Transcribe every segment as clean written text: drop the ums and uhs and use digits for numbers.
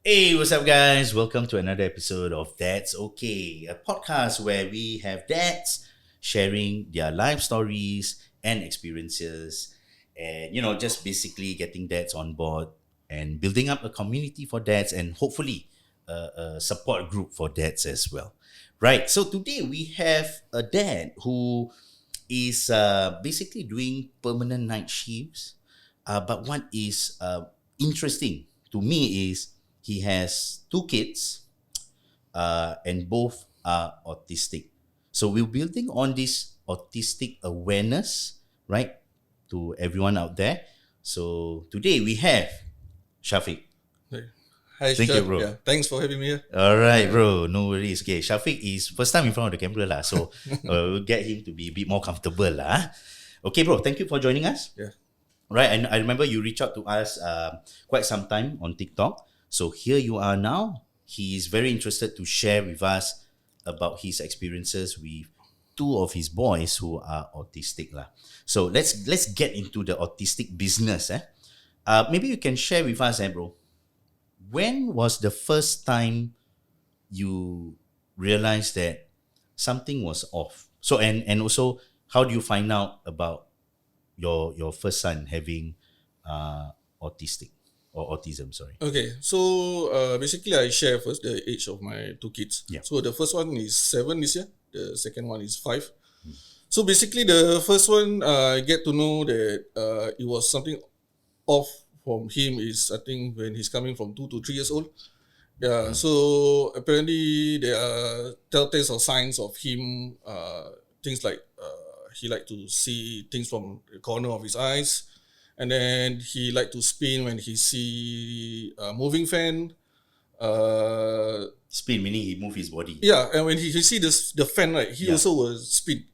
Hey, what's up, guys? Welcome to another episode of That's Okay, a podcast where we have dads sharing their life stories and experiences, and just basically getting dads on board and building up a community for dads and hopefully a support group for dads as well. Right. So today we have a dad who is basically doing permanent night shifts. But what is interesting to me is he has two kids, and both are autistic. So we're building on this autistic awareness, right, to everyone out there. So today we have Shafiq. Hey. Hi, Thank you, Shah. bro. Yeah, thanks for having me here. All right, bro. No worries. Okay, Shafiq is first time in front of the camera lah, so we'll get him to be a bit more comfortable lah. Okay, bro. Thank you for joining us. Yeah. Right, and I remember you reached out to us quite some time on TikTok. So here you are now. He is very interested to share with us about his experiences with two of his boys who are autistic lah. So let's get into the autistic business. Maybe you can share with us, bro. When was the first time you realized that something was off? So and also, how do you find out about your first son having autistic or autism? Sorry. Okay, so basically I share first the age of my two kids. Yeah. So the first one is 7 this year. The second one is 5. So basically the first one, I get to know that it was something off from him is I think when he's coming from 2 to 3 years old. Yeah, so apparently there are telltales or signs of him, things like he like to see things from the corner of his eyes, and then he like to spin when he see a moving fan. Spin meaning he move his body. Yeah, and when he see the fan, right, he also will spin.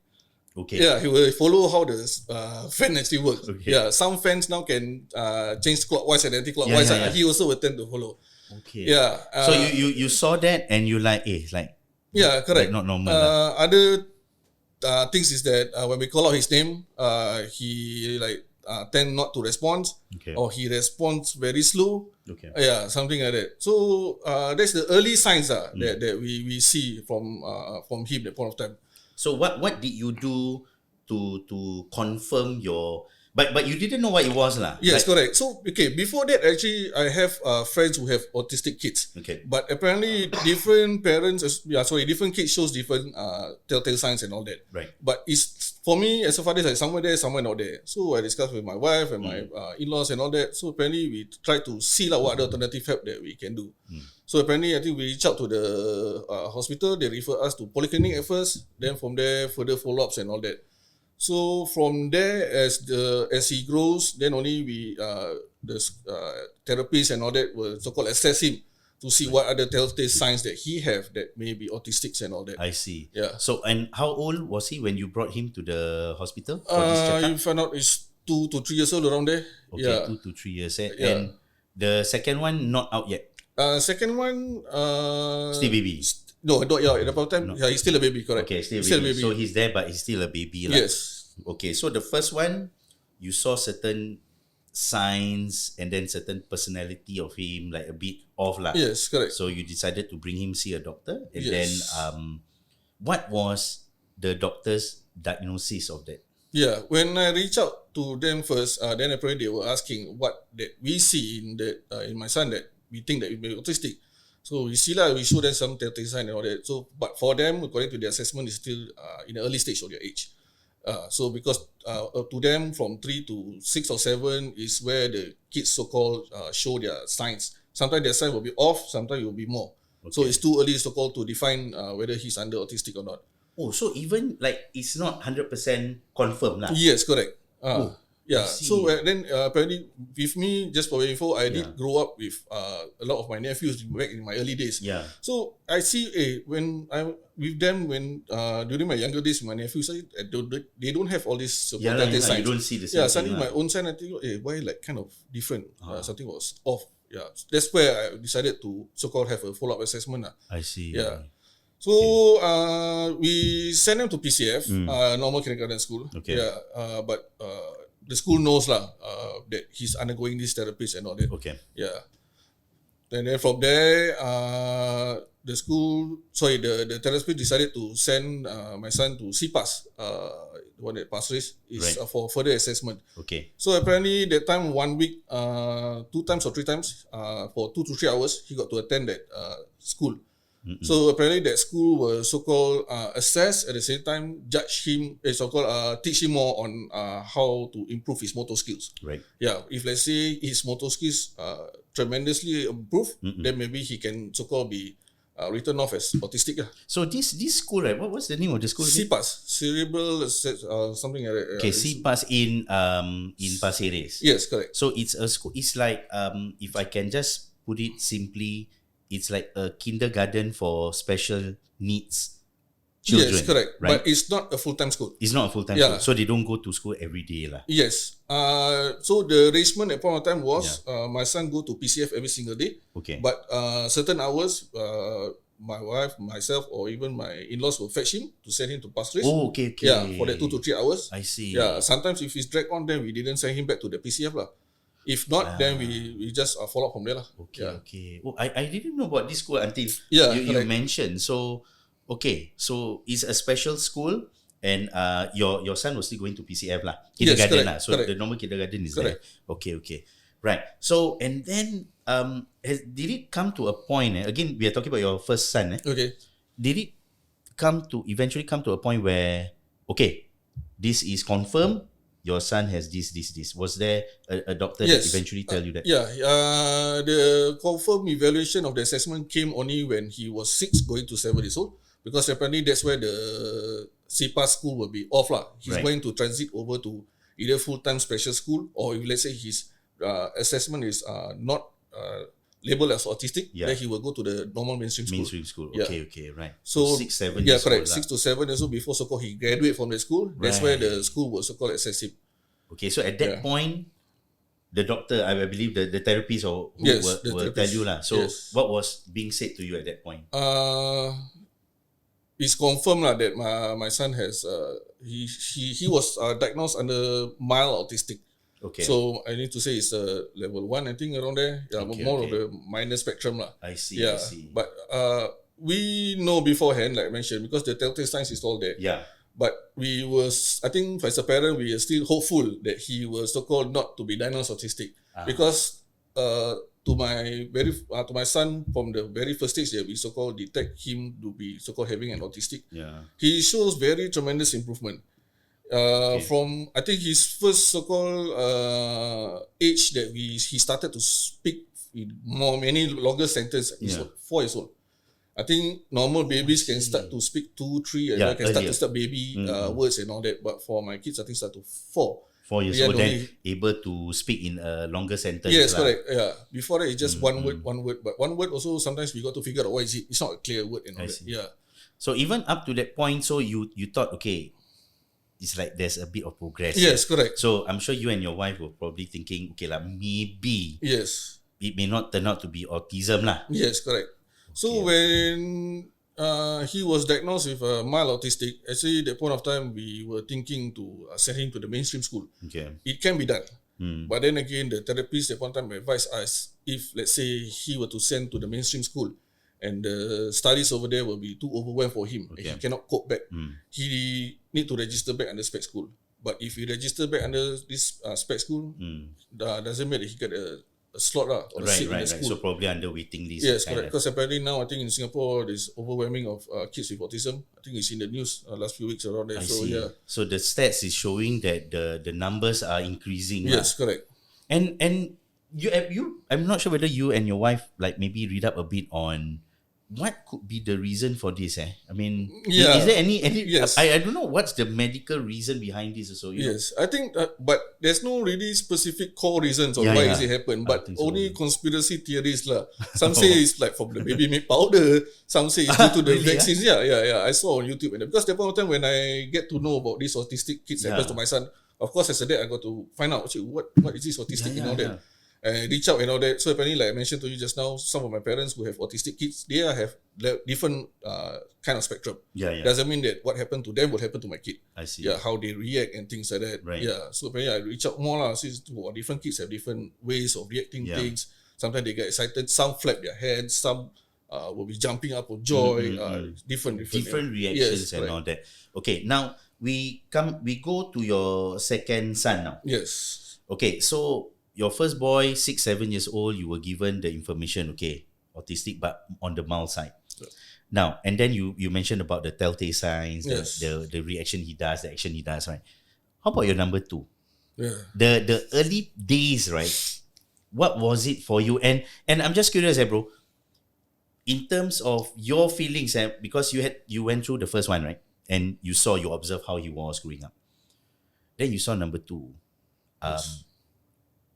Okay. Yeah, he will follow how the fan actually works. Okay. Yeah, some fans now can change clockwise and anti-clockwise. Yeah. He also will tend to follow. Okay. Yeah. So you saw that and you like, Yeah, correct. like not normal lah. Other things is that when we call out his name, he like tend not to respond, Okay. or he responds very slow. Okay. Yeah, something like that. So that's the early signs that we see from him at that point of time. So what did you do to confirm your? But you didn't know what it was lah. Yes, correct. So okay, before that actually I have friends who have autistic kids. Okay. But apparently different parents, different kids shows different telltale signs and all that. Right. But it's for me as a father, it's like somewhere there, somewhere not there. So I discussed with my wife and my in-laws and all that. So apparently we try to see what other alternative help that we can do. So apparently I think we reach out to the hospital. They refer us to polyclinic at first. Then from there further follow-ups and all that. So from there, as he grows, then only the therapists and all that will so-called assess him to see what other telltale signs that he have that may be autistic and all that. I see. Yeah. So and how old was he when you brought him to the hospital for this checkup? You found out it's 2 to 3 years old around there. Okay, Yeah. 2 to 3 years. Yeah. And the second one not out yet. Second one, Still baby. No, not yeah. At the point of time, yeah, he's still a baby, correct? Okay, still He's a baby. So he's there, but he's still a baby lah. Yes. Okay, so the first one, you saw certain signs and then certain personality of him, like a bit off lah. Yes, correct. So you decided to bring him see a doctor, and Yes. then what was the doctor's diagnosis of that? Yeah, when I reach out to them first, then apparently they were asking what that we see in that in my son that we think that he may be autistic. So we see we show them some telltale sign and all that. So, but for them, according to their assessment, is still in the early stage of their age. So because to them from 3 to 6 or 7 is where the kids so-called show their signs. Sometimes their sign will be off, sometimes it will be more. Okay. So it's too early so-called to define whether he's under autistic or not. Oh, so even like it's not 100% confirmed lah. Yes, correct. Yeah. I see. So then apparently with me, just for your info, I did grow up with a lot of my nephews back in my early days. Yeah. So I see when I'm with them during my younger days, my nephews they don't have all these Yeah, signs. you don't see the same Suddenly thing my own sign, I think, why like kind of different? Something was off. Yeah. That's where I decided to so-called have a follow-up assessment. I see. Yeah. So we send them to PCF, normal kindergarten school. Okay. Yeah. But the school knows that he's undergoing these therapies and all that. Okay. Yeah. And then from there, the therapist decided to send my son to CPAS, the one at Pasir Ris, is Right. for further assessment. Okay. So apparently that time 1 week, 2 times or 3 times, for 2 to 3 hours, he got to attend that school. So apparently that school will so-called assess, at the same time judge him, so-called teach him more on how to improve his motor skills. Right. Yeah, if let's say his motor skills tremendously improve, then maybe he can so-called be written off as autistic. So this school, right? What's the name of the school? again? CPAS, cerebral something like that. Okay, CPAS in Pasir Ris. Yes, correct. So it's a school. It's like if I can just put it simply, it's like a kindergarten for special needs children. Yes, correct. Right? But it's not a full-time school. It's not a full-time Yeah. school, so they don't go to school every day lah. Yes. So the arrangement at point of time was my son go to PCF every single day. Okay. But certain hours, my wife, myself, or even my in-laws will fetch him to send him to Pasir Ris. Oh, okay. Yeah, for that 2 to 3 hours. I see. Yeah, sometimes if it's dragged on, then we didn't send him back to the PCF lah. If not, then we just follow up from there lah. Okay, Yeah. okay. Oh, I didn't know about this school until Yeah, you correct. mentioned. So, okay, so it's a special school, and your son was still going to PCF lah, kindergarten correct, lah. So correct. the normal kindergarten is Correct. there. Okay, okay, right. So and then did it come to a point? Again, we are talking about your first son. Okay. Did it eventually come to a point where okay, this is confirmed? Your son has this. Was there a doctor that Yes. eventually tell you that? Yeah, the confirmed evaluation of the assessment came only when he was 6 going to 7 years old, because apparently that's where the CPAS school will be off lah. He's Right. going to transit over to either full-time special school, or if let's say his assessment is not labeled as autistic, Yeah. then he will go to the normal mainstream school. Mainstream school. Yeah. Okay, right. So 6, 7 yeah, years correct. old 6 to 7 years old before so-called he graduate from the school. That's where the school will so-called assess him. Okay, so at that Yeah. point, the doctor, I believe the therapist or who Yes, the will tell therapist. you lah. So Yes. what was being said to you at that point? It's confirmed lah that my son has he was diagnosed under mild autistic. Okay. So I need to say it's level 1, I think, around there. Yeah, Okay, more okay. of the minor spectrum lah. I see. I Yeah, see. but we know beforehand, like I mentioned, because the telltale signs is all there. Yeah. But I think as a parent, we are still hopeful that he will so-called not to be diagnosed autistic, because to my son, from the very first stage that we so-called detect him to be so-called having an autistic, Yeah. he shows very tremendous improvement. From I think his first so-called age that he started to speak in many longer sentences. He's Yeah. 4 years old. I think normal babies can start to speak 2, 3, and Yeah, can start earlier. to start baby words and all that. But for my kids, I think start to 4. 4 years Yeah, old, only- then able to speak in a longer sentence. Yes, lah. correct. Yeah. Before that, it's just one word. But one word also sometimes we got to figure out what is it. It's not a clear word and all I that. see. Yeah. So even up to that point, so you thought, okay, it's like there's a bit of progress. Yes, correct. So I'm sure you and your wife were probably thinking, okay lah, maybe Yes. it may not turn out to be autism lah. Yes, correct. So when he was diagnosed with mild autistic, actually at that point of time we were thinking to send him to the mainstream school. Okay. It can be done. But then again, the therapist at one time advised us, if let's say he were to send to the mainstream school and the studies over there will be too overwhelmed for him, and he cannot cope back, he need to register back under spec school. But if he register back under this spec school, doesn't mean that he get a slot lah, or a seat in the Right. school. So probably under waiting list. Yes, kind correct. of. Because apparently now I think in Singapore there's overwhelming of kids with autism. I think it's in the news last few weeks around there. I So see. yeah, So the stats is showing that the numbers are increasing. lah. yes, correct. And you I'm not sure whether you and your wife like maybe read up a bit on what could be the reason for this. I mean, Yeah. is there any Yes. I don't know what's the medical reason behind this also. You know? Yes, I think, but there's no really specific core reasons on Yeah, why yeah. is it happen. I But think so. only conspiracy theories lah. Some say it's like from the baby milk powder. Some say it's due to the Really, vaccines. Yeah. I saw on YouTube, and because at that point of time when I get to know about these autistic kids happens to my son, of course as a dad I got to find out actually what is this autistic and all that. And reach out and all that. So apparently, like I mentioned to you just now, some of my parents who have autistic kids, they have different kind of spectrum. Yeah. Doesn't mean that what happened to them will happen to my kid. I see. Yeah, how they react and things like that. Right. Yeah, so apparently I reach out more lah. Since different kids have different ways of reacting Yeah. things. Sometimes they get excited. Some flap their hands. Some will be jumping up for joy. Different reactions yes, and correct. all that. Okay, now we go to your second son now. Yes. Okay, so your first boy, 6-7 years old, you were given the information, okay, autistic but on the mild side. Now, and then you mentioned about the telltale signs, Yes. the reaction he does, the action he does, right? How about your number two? Yeah. The early days, right? What was it for you? And I'm just curious, bro. In terms of your feelings, because you went through the first one, right? And you observed how he was growing up. Then you saw number two.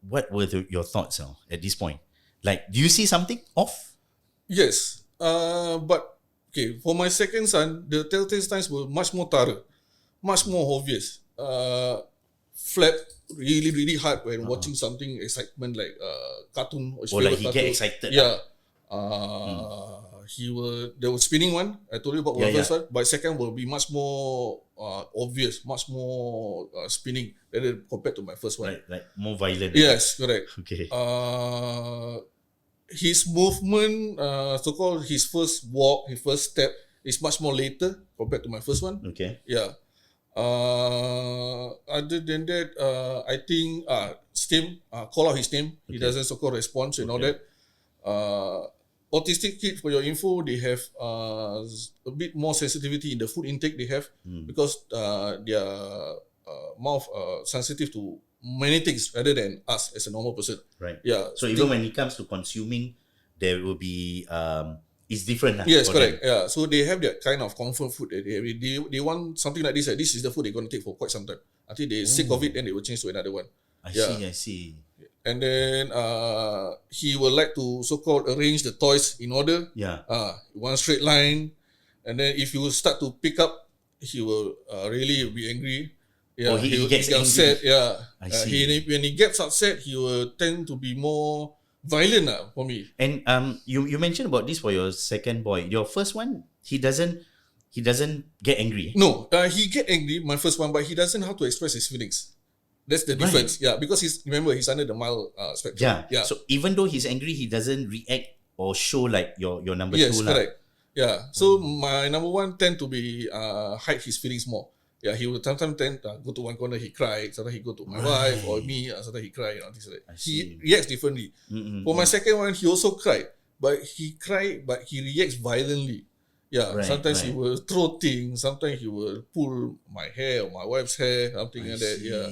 What were your thoughts now at this point? Like, do you see something off? Yes. But okay, for my second son, the telltale signs were much more thorough, much more obvious. Flap really hard when watching something excitement like cartoon or Or like he cartoon. get excited. Yeah. There was spinning one. I told you about one first one, but second will be much more obvious, much more spinning than compared to my first one. Like more violent. Yes, correct. Okay. His movement, so-called his first walk, his first step is much more later compared to my first one. Okay. Yeah. Other than that, I think Steam, call out his name. He doesn't so-called respond and all that. Autistic kids, for your info, they have a bit more sensitivity in the food intake they have because their mouth sensitive to many things rather than us as a normal person. Right. Yeah. So even when it comes to consuming, there will be it's different. Yes, correct. Them. Yeah. So they have that kind of comfort food that they want something like this. This is the food they're gonna take for quite some time. Until they sick of it, then they will change to another one. I see. And then he will like to so-called arrange the toys in order. Yeah. One straight line. And then if you start to pick up, he will really be angry. Yeah, he gets upset. angry. Yeah. I see. When he gets upset, he will tend to be more violent for me. And you mentioned about this for your second boy. Your first one, he doesn't get angry. No, he get angry, my first one, but he doesn't know how to express his feelings. That's the difference. Right. Yeah, because he's under the mild spectrum. Yeah. So even though he's angry, he doesn't react or show like your number two. Yes, correct. Yeah. So my number one tend to be hide his feelings more. Yeah, he will sometimes tend to go to one corner, he cry. Sometimes he go to my wife or me. Sometimes he cry. Things like that. He reacts differently. For my second one, he also cried, but he reacts violently. Yeah, sometimes he will throw things. Sometimes he will pull my hair or my wife's hair, something like that. Yeah,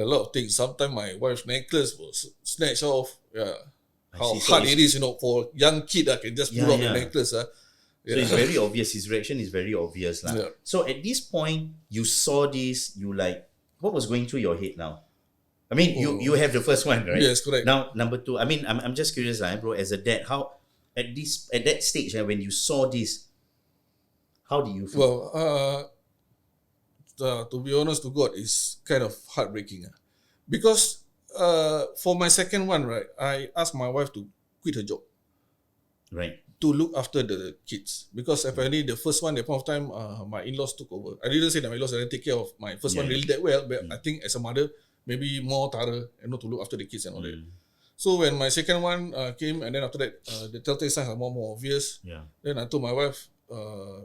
a lot of things. Sometimes my wife's necklace will snatch off. Yeah, how hard it is, for young kid. I can just pull off the necklace. So it's very obvious. His reaction is very obvious. Yeah. So at this point, you saw this, you like, what was going through your head now? I mean, you have the first one, right? Yes, correct. Now, number two, I mean, I'm just curious, bro, as a dad, how, at that stage, when you saw this, how do you feel? Well, to be honest to God, it's kind of heartbreaking. Because for my second one, right, I asked my wife to quit her job. Right. To look after the kids. Because apparently the first one, at the point of time, my in-laws took over. I didn't say that my in-laws didn't take care of my first one really that well, but I think as a mother, maybe more thorough and not to look after the kids and all that. So when my second one came, and then after that, the telltale signs are more obvious. Yeah. Then I told my wife,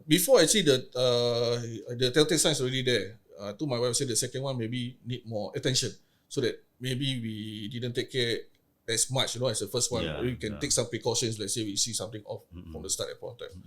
before actually the telltale signs already there, I told my wife, say the second one maybe need more attention, so that maybe we didn't take care as much, as the first one. We can take some precautions. Let's say we see something off from the start at point of time.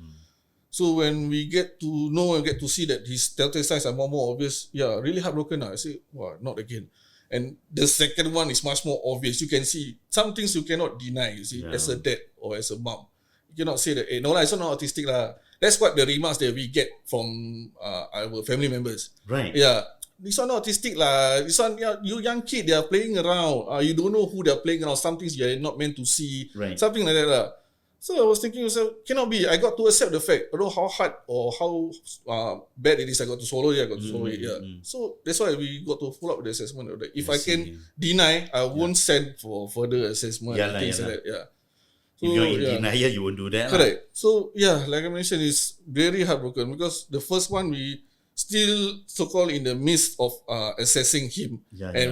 So when we get to know and get to see that his telltale signs are more obvious, really heartbroken. I say, wow, not again. And the second one is much more obvious. You can see some things you cannot deny. You see, as a dad or as a mom, you cannot say that, hey, no, it's not autistic lah. That's what the remarks that we get from our family members. Right. Yeah. This one not autistic lah. This one, you young kid, they are playing around. You don't know who they are playing around. Some things you are not meant to see. Right. Something like that lah. So I was thinking, cannot be. I got to accept the fact. I don't know how hard or how bad it is. I got to swallow it. Yeah. So that's why we got to follow up the assessment. If I can deny, I won't send for further assessment. Things like that. Yeah. So, if you're in denial, you won't do that. Correct. So like I mentioned, it's very heartbroken because the first one we still so-called in the midst of assessing him,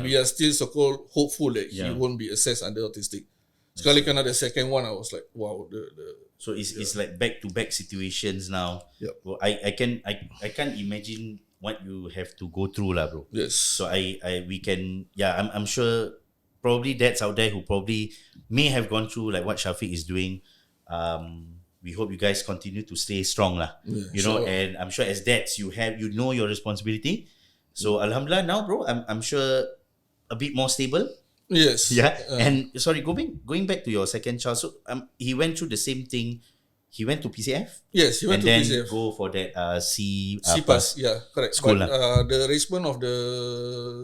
we are still so-called hopeful that he won't be assessed under autistic. Sekali kena the second one, I was like, wow. So it's like back to back situations now. Yep. Well, I can't imagine what you have to go through, lah, bro. Yes. So we can, I'm sure probably dads out there who probably may have gone through like what Shafiq is doing. We hope you guys continue to stay strong, lah. Yeah, You know, sure. and I'm sure as dads you know your responsibility. So Alhamdulillah now, bro, I'm sure a bit more stable. Yes. Yeah. And sorry, going back to your second child. So he went through the same thing. He went to PCF. Yes, he went and to then PCF. go for that CPAS, yeah, correct. School But the arrangement of the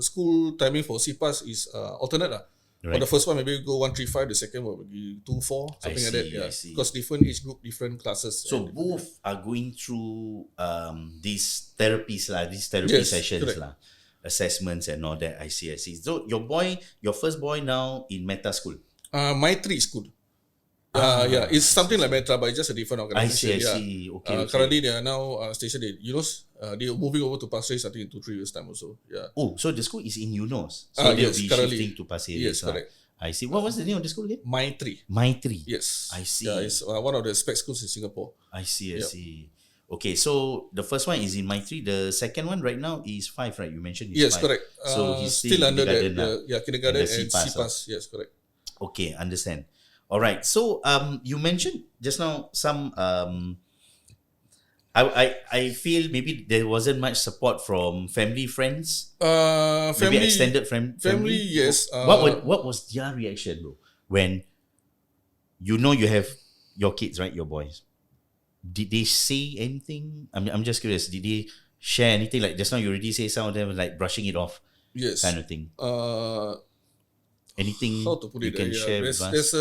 school timing for CPAS is alternate lah. Right. For the first one, maybe go 135. The second one will be 24, something like that. Yeah, I see. because different age group, different classes. So both are going through these therapies lah, these therapy Yes, sessions correct. lah, assessments and all that. I see. So your first boy now in Meta School. Maitri School. Yeah, it's something like Meta, but it's just a different I organization. see. Okay. Currently, they are now stationed in Eunos. They are moving over to Pasir Ris, I think, in 2-3 years' time also. Yeah. Oh, so the school is in Eunos. So they'll Yes, be currently. shifting to Pasir Ris. Yes, correct. I see. What was the name of the school again? Maitri. Maitri. Yes. I see. Yeah, it's one of the spec schools in Singapore. I see. Yep. Okay, so the first one is in Maitri. The second one right now is 5, right? You mentioned he's Yes, 5. correct. So he's still under the kindergarten lah. kindergarten And and the CPAS, CPAS. Yes, correct. Okay, understand. All right. So you mentioned just now some I feel maybe there wasn't much support from family, friends, Family, maybe extended family, yes. What was their reaction, bro, when you know you have your kids, right? Your boys. Did they say anything? I'm just curious. Did they share anything? Like just now you already say some of them were like brushing it off, Yes. kind of thing. Anything How to put you it? can share with us?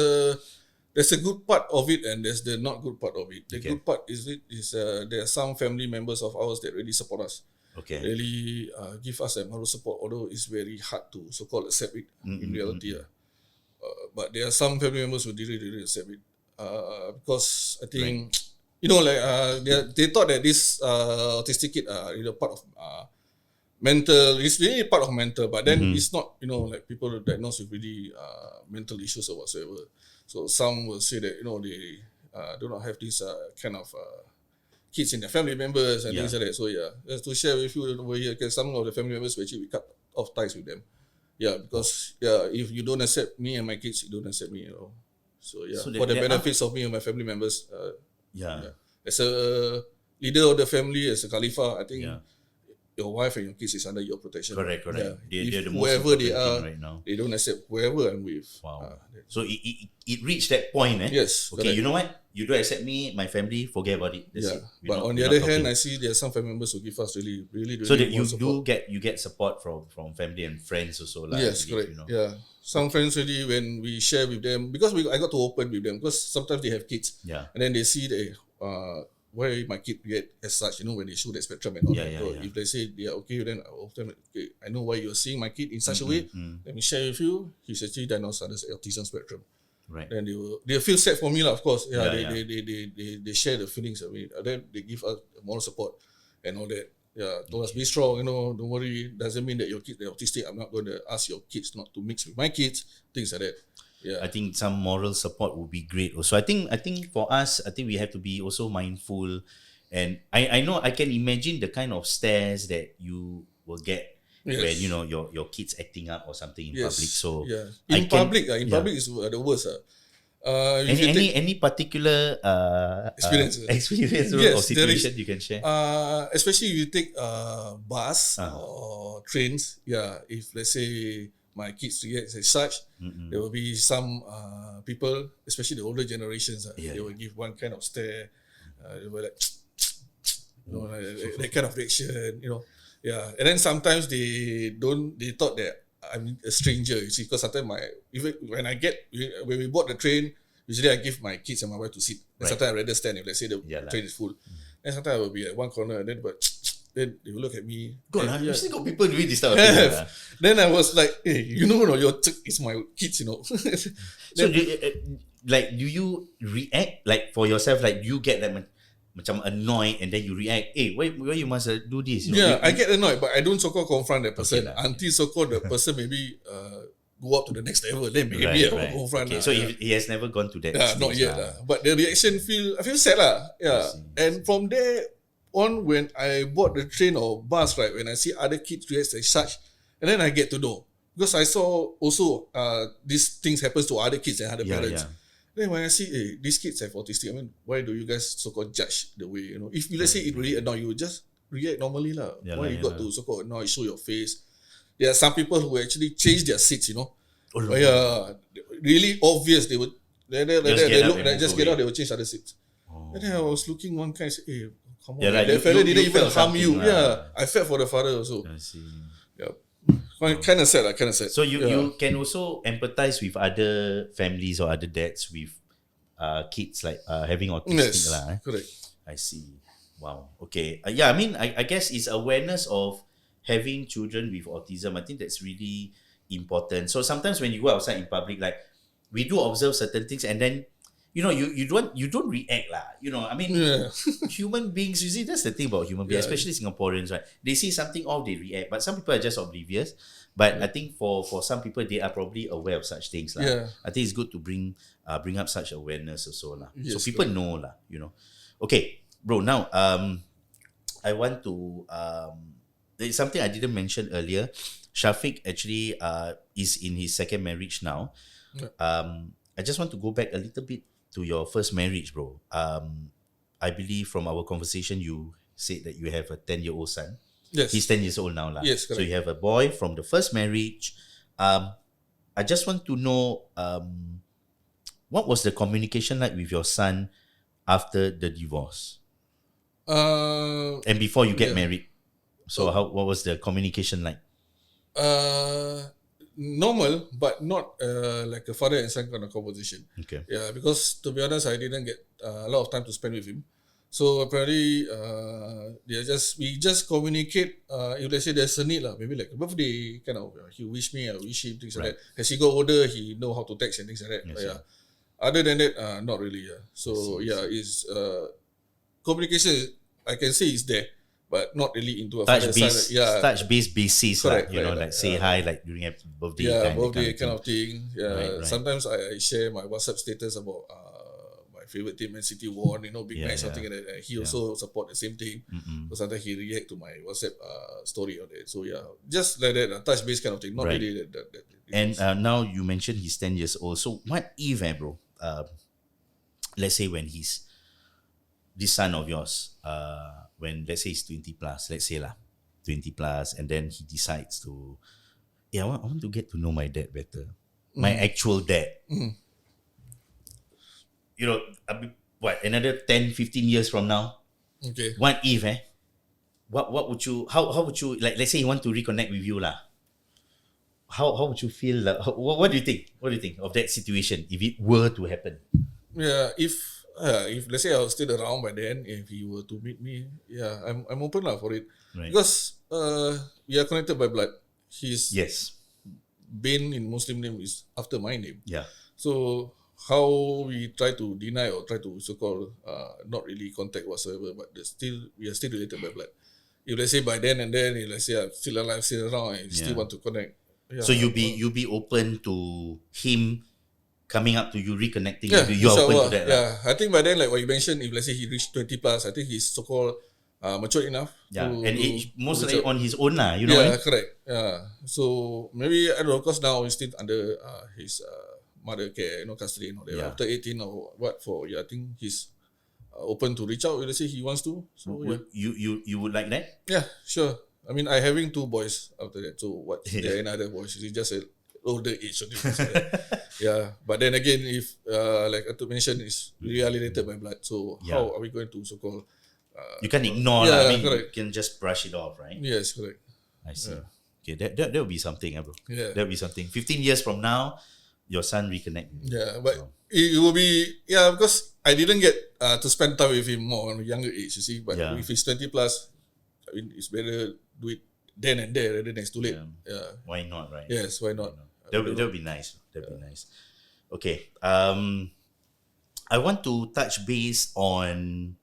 There's a good part of it and there's the not good part of it. The Okay. good part is there are some family members of ours that really support us. Okay. Really give us that moral support, although it's very hard to so-called accept it in reality. But there are some family members who really accept it. Because I think, they thought that this autistic kid are part of mental, it's really part of mental, but then it's not, like people diagnosed with really mental issues or whatsoever. So some will say that, they do not have this kind of kids in their family members and things like that. So just to share with you over here, because some of the family members actually we cut off ties with them. Yeah, because if you don't accept me and my kids, you don't accept me at all. So So for the there benefits of me and my family members, Yeah. as a leader of the family, as a Khalifa, I think Yeah. your wife and your kids is under your protection. Correct. Yeah. They're If the most whoever important they are, thing right now. they don't accept whoever I'm with. Wow. So it reached that point, eh? Yes, Okay, correct. you know what? You don't accept me, my family, forget about it. That's Yeah. it. But on the we're other not hand, talking. I see there are some family members who give us really So that you more support. you get support from family and friends also, like Yes, correct. Yeah. Some friends really, when we share with them, because I got to open with them, because sometimes they have kids. Yeah. And then they see that, why my kid react as such, when they show that spectrum and all Yeah, that. yeah, So yeah. if they say they are okay, then I will tell them, okay, I know why you're seeing my kid in such a way. Let me share with you. He's actually diagnosed under autism spectrum. Right. Then they feel sad for me, lah, of course. Yeah, Yeah, they share the feelings of it. Then they give us moral support and all that. Yeah, told us be strong, don't worry. Doesn't mean that your kids are autistic. I'm not going to ask your kids not to mix with my kids, things like that. Yeah. I think some moral support would be great also. I think for us, I think we have to be also mindful, and I know I can imagine the kind of stares that you will get Yes. when your kids acting up or something in public. So yeah. I In can- public, public is the worst. If you take- any particular Experience. experience or Yes, there is. situation you can share? Especially if you take bus Uh-huh. or trains, if let's say my kids react as such, there will be some people, especially the older generations, they will give one kind of stare, they will like, like that kind of reaction, Yeah, and then sometimes they thought that I'm a stranger, you see, because sometimes when we board the train, usually I give my kids and my wife to sit. And Right. sometimes I rather stand if let's say the Yeah lah. train is full. And sometimes I will be at one corner and then they will look at me. God, and, you still got people doing this type of thing. Have. Then I was like, hey, your is my kids, So do you react like for yourself, like you get like macam annoyed and then you react, hey, why you must do this? Yeah, I get annoyed, but I don't so-called confront that person lah. until so-called the person maybe go up to the next level. Then maybe I will go front. Okay, so he has never gone to that stage. Not yet. But the reaction I feel sad lah. Yeah. And from there on, when I bought the train or bus, right, when I see other kids react as such, and then I get to know. Because I saw also these things happens to other kids and other parents. Then when I see, these kids have autistic, I mean, why do you guys so-called judge the way, if let's say it really annoy you, just react normally lah. Why you got to so-called annoy, show your face? There are some people who actually change their seats, really obvious. They would just get out, they would change other seats. And then I was looking one kind, say, hey, come on, that fella didn't even harm you. I felt for the father also. I see. Kind of sad. So you can also empathize with other families or other dads with kids like having autistic lah. Correct. I see. Wow. Okay. I mean, I guess it's awareness of having children with autism. I think that's really important. So sometimes when you go outside in public, like we do observe certain things, and then you don't react lah. I mean, human beings. You see, that's the thing about human beings, especially Singaporeans, right? They see something off, they react. But some people are just oblivious. But I think for some people, they are probably aware of such things lah. I think it's good to bring up such awareness also lah. So people know lah. Okay, bro. Now, I want to there's something I didn't mention earlier. Shafiq actually is in his second marriage now. I just want to go back a little bit to your first marriage, bro. I believe from our conversation, you said that you have a 10-year-old son. Yes. He's 10 years old now. Yes, correct. So you have a boy from the first marriage. I just want to know what was the communication like with your son after the divorce? And before you get married. So what was the communication like? Normal, but not like a father and son kind of conversation. Okay. Yeah, because to be honest, I didn't get a lot of time to spend with him. So apparently, we just communicate. If let's say there's a need lah, maybe like a birthday kind of. He wish me, I wish him, things like that. As he got older, he know how to text and things like that. Yes, Other than that, not really. So it's communication. I can say is there, but not really into a touch base basis. Correct, like say hi, like during a birthday. Birthday kind of thing. Right. Sometimes I share my WhatsApp status about my favorite team, Man City won, big match, something like that. He also support the same thing. So sometimes he react to my WhatsApp story on it. So just like that, touch base kind of thing. Not really that. And now you mentioned he's 10 years old. So what if, bro? Let's say when he's this son of yours, when let's say he's 20 plus, let's say 20 plus, and then he decides to, I want to get to know my dad better, my actual dad. Another 10, 15 years from now? Okay. What if, What would you, how would you, like, let's say he want to reconnect with you, How would you feel? What do you think? What do you think of that situation if it were to happen? Yeah, if let's say I was still around by then, if he were to meet me, I'm open for it. Right. Because we are connected by blood. He's been in Muslim name is after my name. Yeah. So how we try to deny or try to so-called not really contact whatsoever, but we are still related by blood. If let's say by then and then, if let's say I'm still alive, still around, and still want to connect. So you be open to him coming up to you, reconnecting with you. You're open to that. I think by then, like what you mentioned, if let's say he reached 20 plus, I think he's so-called mature enough. Mostly on his own correct. So maybe I don't know, because now he's still under his mother care, custody and all that. After 18 or what for? I think he's open to reach out. Let's say he wants to. So you would like that? Yeah, sure. I mean, I having 2 boys after that. So what? There another boys. It's just a older age. But then again, if like I mentioned, it's really related by blood. So how are we going to so-called? You can ignore. I mean, correct. You can just brush it off, right? Yes, correct. I see. Okay, that will be something, bro. Yeah, that will be something. 15 years from now, your son reconnect. Yeah, but it will be because I didn't get to spend time with him more on a younger age. You see, but if he's 20 plus, I mean, it's better do it then and there rather than it's too late. Why not, right? Yes, why not? That would be nice. That would be nice. Okay. I want to touch base on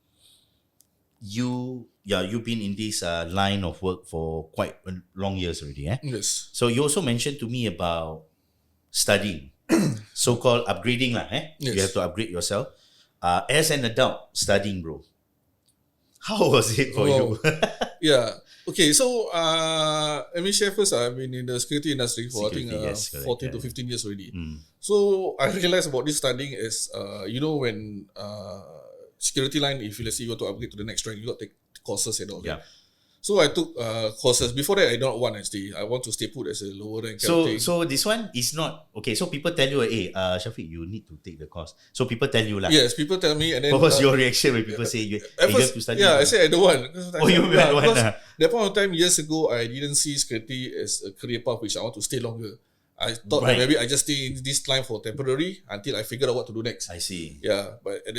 you. Yeah, you've been in this line of work for quite long years already. Yes. So you also mentioned to me about studying, so-called upgrading lah, Yes. You have to upgrade yourself. As an adult studying, bro, how was it for you? Yeah. Okay, so let me share first. I've been in the security industry for Security, I think yes, correct, 14 to yeah. 15 years already. Mm. So I realized about this studying is, when security line, if let's say you want to upgrade to the next rank, you got to take courses and all Yeah. that. So I took courses. Before that, I don't want actually. I want to stay put as a lower rank. So this one is not okay. So people tell you, hey, Shafiq, you need to take the course. So people tell you lah. Yes, people tell me, and then What was your reaction when people say you at have first, to study? yeah, I said I don't want. Oh, you don't want, because ah. that point of time, years ago, I didn't see security as a career path which I want to stay longer. I thought that Right. maybe I just stay in this line for temporary until I figure out what to do next. I see. Yeah, but at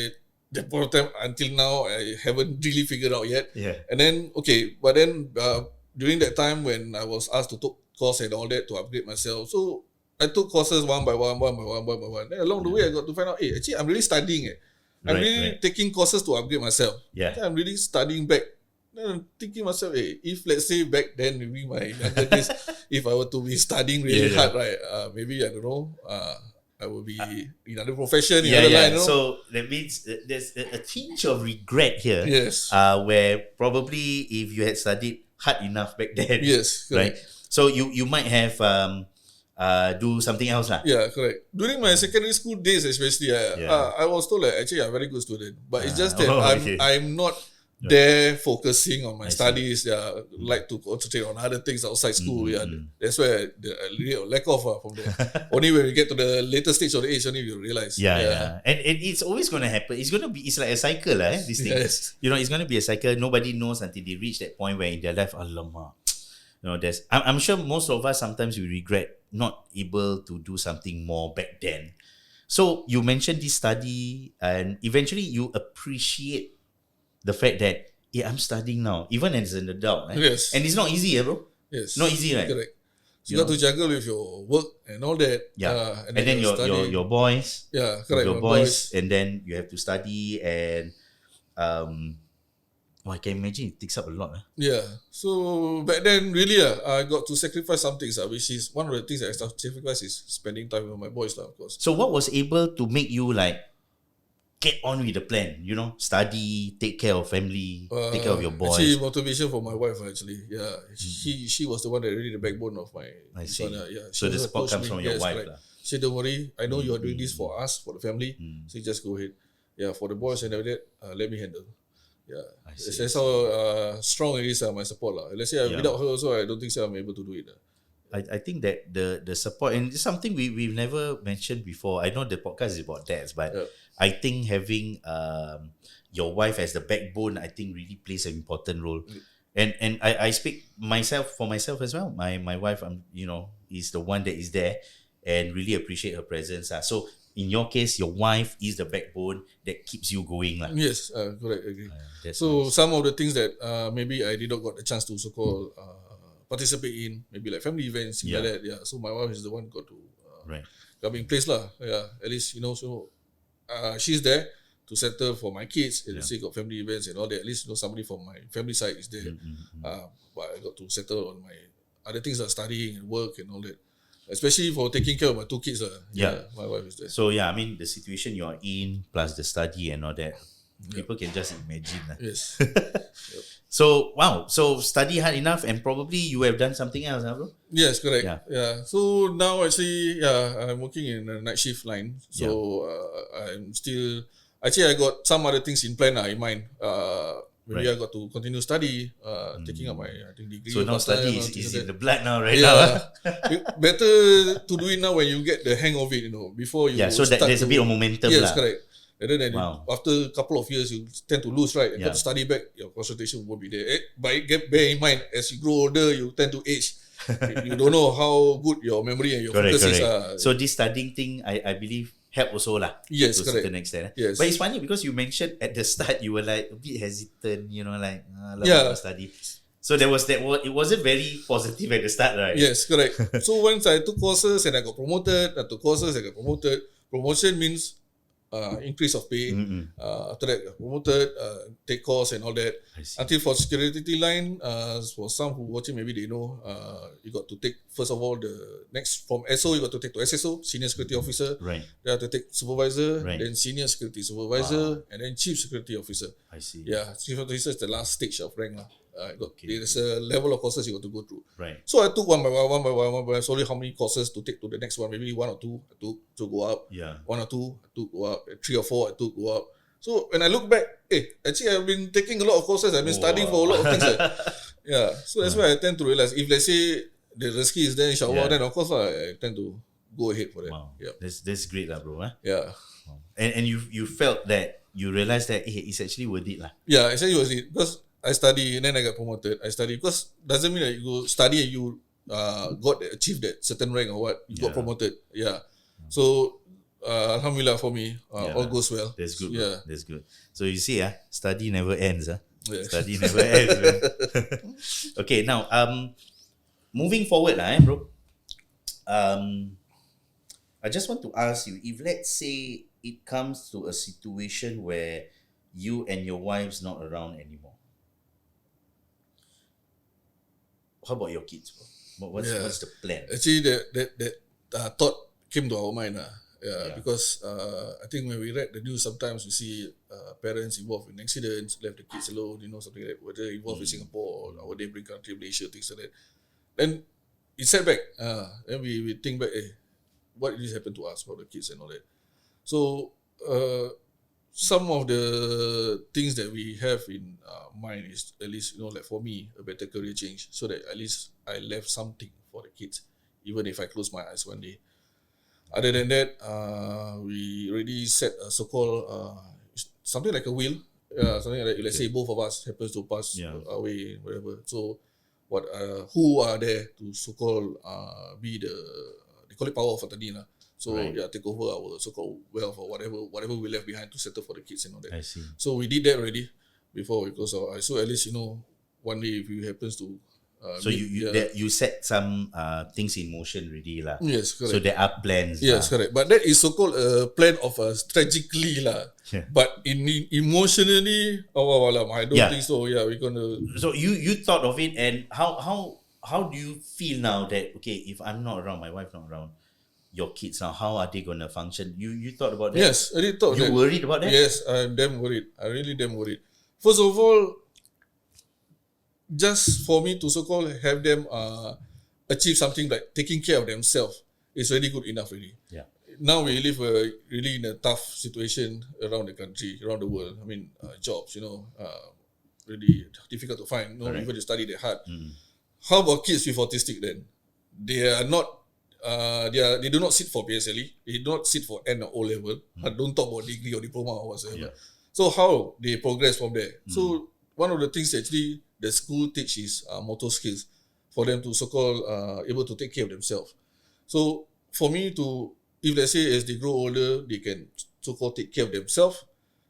that point of time, until now, I haven't really figured out yet. Yeah. And then, during that time when I was asked to take course and all that to upgrade myself, so I took courses one by one. Then along the way, I got to find out, hey, actually, I'm really studying. I'm Right, really right. taking courses to upgrade myself. Yeah. I'm really studying back. Then I'm thinking myself, hey, if let's say back then, maybe my younger days, if I were to be studying really Yeah, hard, right, maybe, I don't know, I will be in other profession, in Yeah, other yeah. line, you know? So that means there's a tinge of regret here. Yes. Where probably if you had studied hard enough back then, Yes, right? correct. So you might have do something else lah. Yeah, correct. During my secondary school days, especially, I was told that actually I'm a very good student, but it's just that okay. I'm not there focusing on my I see. studies. Yeah, like to concentrate on other things outside school. Yeah, that's where the lack of from there. Only when we get to the later stage of the age, only you realize. Yeah. And it's always gonna happen. It's like a cycle, this thing. Yes. It's gonna be a cycle. Nobody knows until they reach that point where in their life, alamak. I'm sure most of us sometimes we regret not able to do something more back then. So you mentioned this study, and eventually you appreciate the fact that I'm studying now, even as an adult. Yes. And it's not easy, bro. Yes. Not easy, right? Correct. So you got to juggle with your work and all that. Yeah. And then your boys. Yeah, correct. Your my boys, and then you have to study, and I can imagine it takes up a lot. Yeah. So back then, really, I got to sacrifice some things, which is one of the things that I sacrifice is spending time with my boys, of course. So what was able to make you get on with the plan? Study, take care of family, take care of your boys. Actually, motivation for my wife, actually. Yeah. She was the one that really the backbone of my I see. son. Yeah. So She the was support approached comes me. from your Yes, wife correct. lah. She said, don't worry, I know you are doing this for us, for the family. So you just go ahead. Yeah, for the boys and everything, let me handle. Yeah. I see. That's how strong it is, my support. Let's say without her also, I don't think I'm able to do it. I think that the support, and it's something we've never mentioned before. I know the podcast is about dads, but Yeah. I think having your wife as the backbone, I think really plays an important role. And I speak for myself as well. My wife, is the one that is there and really appreciate her presence. So in your case, your wife is the backbone that keeps you going. Yes, correct, agree. That's So nice. some of the things that maybe I did not got the chance to so-called participate in, maybe like family events, things like that. Yeah. So my wife is the one got to Right. come in place lah. Yeah. At least so she's there to settle for my kids. At the sake of family events and all that. At least somebody from my family side is there. But I got to settle on my other things like studying and work and all that. Especially for taking care of my two kids. My wife is there. So the situation you're in plus the study and all that, people can just imagine. Yes. So wow, so study hard enough, and probably you have done something else, bro? Yes, correct. Yeah. Yeah. So now actually, I'm working in a night shift line. So I'm still actually I got some other things in plan in mind. Maybe I got to continue study, taking up my degree. So now study is in the blood now, right? Yeah. Better to do it now when you get the hang of it, before you So that there's a bit of momentum. Yes, correct. And then after a couple of years, you tend to lose, right? You got to study back, your concentration won't be there. But bear in mind, as you grow older, you tend to age. You don't know how good your memory and your focus is. So this studying thing, I believe, help also lah. Yes, to a correct. certain extent. Yes. But it's funny because you mentioned at the start you were like a bit hesitant, study. So there was that. It wasn't very positive at the start, right? Yes, correct. So once I took courses and I got promoted, I took courses, I got promoted. Promotion means increase of pay. After that, got promoted, take course and all that. I see. Until for security line, for some who watching, maybe they know, you got to take, first of all, the next from SO, you got to take to SSO, Senior Security Officer. Right. Then have to take Supervisor, Right. then Senior Security Supervisor, and then Chief Security Officer. I see. Yeah, Chief Security Officer is the last stage of rank. There's a level of courses you got to go through. Right. So I took one by one. Sorry, how many courses to take to the next one? Maybe one or two I took to go up. Yeah. One or two I took go up. 3 or 4 I took go up. So when I look back, actually I've been taking a lot of courses. I've been studying for a lot of things. Yeah. So that's why I tend to realize, if let's say the risk is there, inshallah, then of course I tend to go ahead for that. Wow. Yeah. That's great, lah, bro. Huh? Yeah. Wow. And you felt that, you realized that it's actually worth it, lah. Yeah, actually it was it. Because I study and then I got promoted. I study because doesn't mean that you go study and you achieved that certain rank or what, you got promoted. Yeah. So alhamdulillah for me, all goes well. That's good. Yeah. Bro. That's good. So you see, study never ends. Yeah. Study never ends. Man. Okay, now moving forward, bro. I just want to ask you, if let's say it comes to a situation where you and your wife's not around anymore, how about your kids, bro? What's the plan? Actually, that thought came to our mind. Because I think when we read the news, sometimes we see parents involved in accidents, left the kids alone, something like that, whether involved in Singapore or our neighboring country, Malaysia, things like that. Then it set back. Then we think back, what did this happen to us, for the kids and all that? So some of the things that we have in mind is, at least, like for me, a better career change, so that at least I left something for the kids, even if I close my eyes one day. Other than that, we already set a so-called something like a will. Something like, let's say both of us happens to pass away, whatever. So who are there to so-called be they call it power of attorney. So take over our so-called wealth or whatever we left behind to settle for the kids and all that. I see. So we did that already before we close our eyes. So at least, one day if it happens to so you set some things in motion already, lah. Yes, correct. So there are plans. Yes, correct. But that is so-called a plan of strategically, lah. Yeah. But emotionally, I don't think so. Yeah, we're gonna. So you thought of it, and how do you feel now that, okay, if I'm not around, my wife not around, your kids now, how are they gonna function? You thought about that? Yes, I did thought you that. worried about that? Yes, I'm damn worried. I really damn worried. First of all, just for me to so-called have them achieve something like taking care of themselves is really good enough already. Yeah. Now we live really in a tough situation around the country, around the world. I mean, jobs, really difficult to find. Even to study that hard. How about kids with autistic then? They are not. They do not sit for PSLE. They do not sit for N or O level. Don't talk about degree or diploma or whatsoever. Yeah. So how they progress from there? So one of the things actually the school teaches motor skills for them to so-called able to take care of themselves. So for me if let's say as they grow older, they can so-called take care of themselves,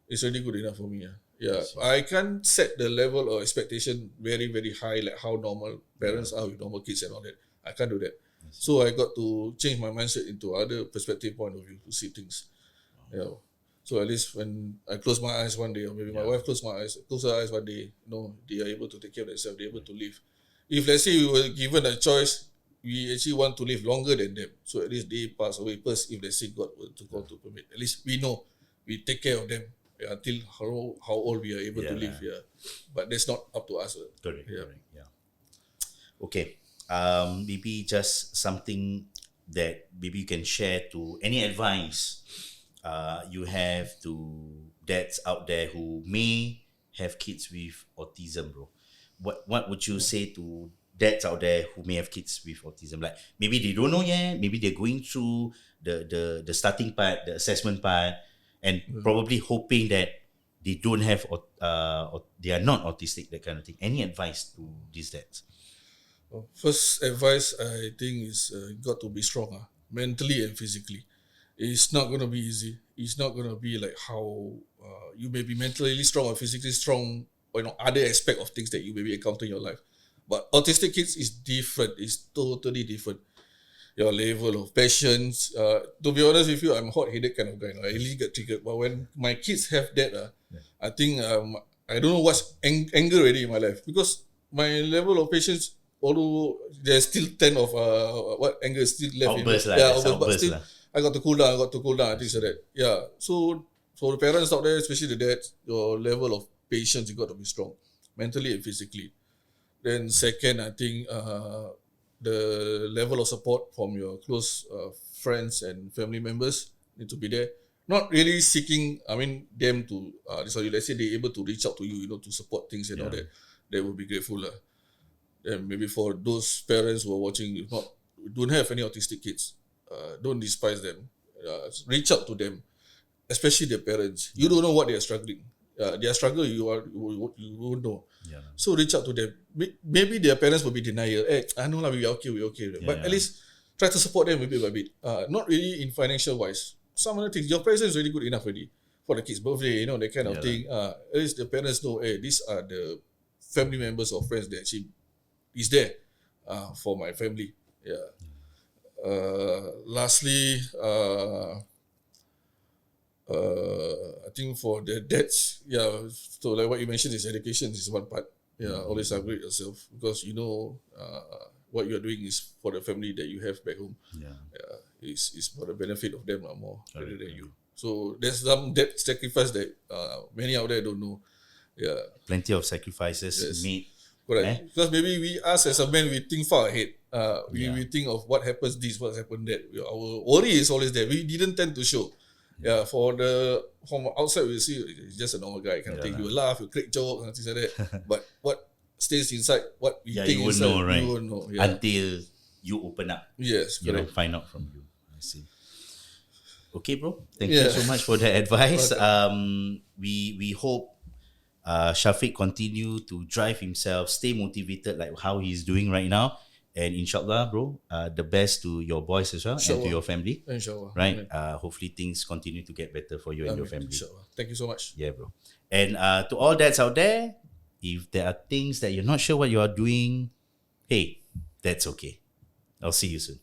it's really good enough for me. Yeah, I can't set the level of expectation very, very high, like how normal parents are with normal kids and all that. I can't do that. So I got to change my mindset into other perspective point of view to see things. Yeah. So at least when I close my eyes one day, or maybe my wife close her eyes one day, they are able to take care of themselves, they're able to live. If let's say we were given a choice, we actually want to live longer than them. So at least they pass away first, if let's say God were to call to permit. At least we know, we take care of them until how old we are able to live. Yeah. But that's not up to us. Correct. Yeah. Okay. Maybe just something that maybe you can share to any advice you have to dads out there who may have kids with autism, bro. What would you say to dads out there who may have kids with autism? Like maybe they don't know yet, maybe they're going through the starting part, the assessment part, and probably hoping that they don't have or they are not autistic, that kind of thing. Any advice to these dads? First advice I think is got to be strong, mentally and physically. It's not going to be easy. It's not going to be like how you may be mentally strong or physically strong, or other aspect of things that you maybe encounter in your life. But autistic kids is different. It's totally different. your level of patience. To be honest with you, I'm a hot-headed kind of guy. I really get triggered. But when my kids have that, I think I don't know what's anger already in my life, because my level of patience, although there's still 10 of what anger is still left. Outburst lah. Yeah, That's outburst, but outburst still, lah. I got to cool down, things like that. Yeah. So for the parents out there, especially the dads, your level of patience, you got to be strong, mentally and physically. Then second, I think the level of support from your close friends and family members need to be there. Not really seeking, them to, let's say they're able to reach out to you, to support things and all that. They will be grateful. And maybe for those parents who are watching, if not, don't have any autistic kids, don't despise them. Reach out to them, especially their parents. You don't know what they are struggling. Their struggle, you won't know. Yeah. So reach out to them. Maybe their parents will be denial. I know we are okay, we're okay. But at least try to support them a bit by bit. Not really in financial wise. Some other things. Your presence is really good enough already for the kids' birthday, that kind of thing. At least the parents know, these are the family members or friends that actually is there for my family. Yeah. Lastly, I think for the dads, so like what you mentioned is education is one part. Always upgrade yourself, because what you are doing is for the family that you have back home. Is for the benefit of them more rather than you. So there's some debt sacrifice that many out there don't know. Plenty of sacrifices made. Correct. Because maybe we, us as a man, we think far ahead. We think of what happens this, what happened that. Our worry is always there. We didn't tend to show. From outside we see he's just a normal guy kind of thing. You will laugh, you crack jokes and things like that. But what stays inside, what we think you won't inside, know, right? you won't know. Until you open up. Yes, correct. Find out from you. I see. Okay, bro. Thank you so much for the advice. We hope Shafiq continue to drive himself, stay motivated like how he's doing right now. And inshallah, bro, the best to your boys as well, and to your family. Inshallah. Right? Hopefully things continue to get better for you and your family. Inshallah. Thank you so much. Yeah, bro. And to all dads out there, if there are things that you're not sure what you are doing, hey, that's okay. I'll see you soon.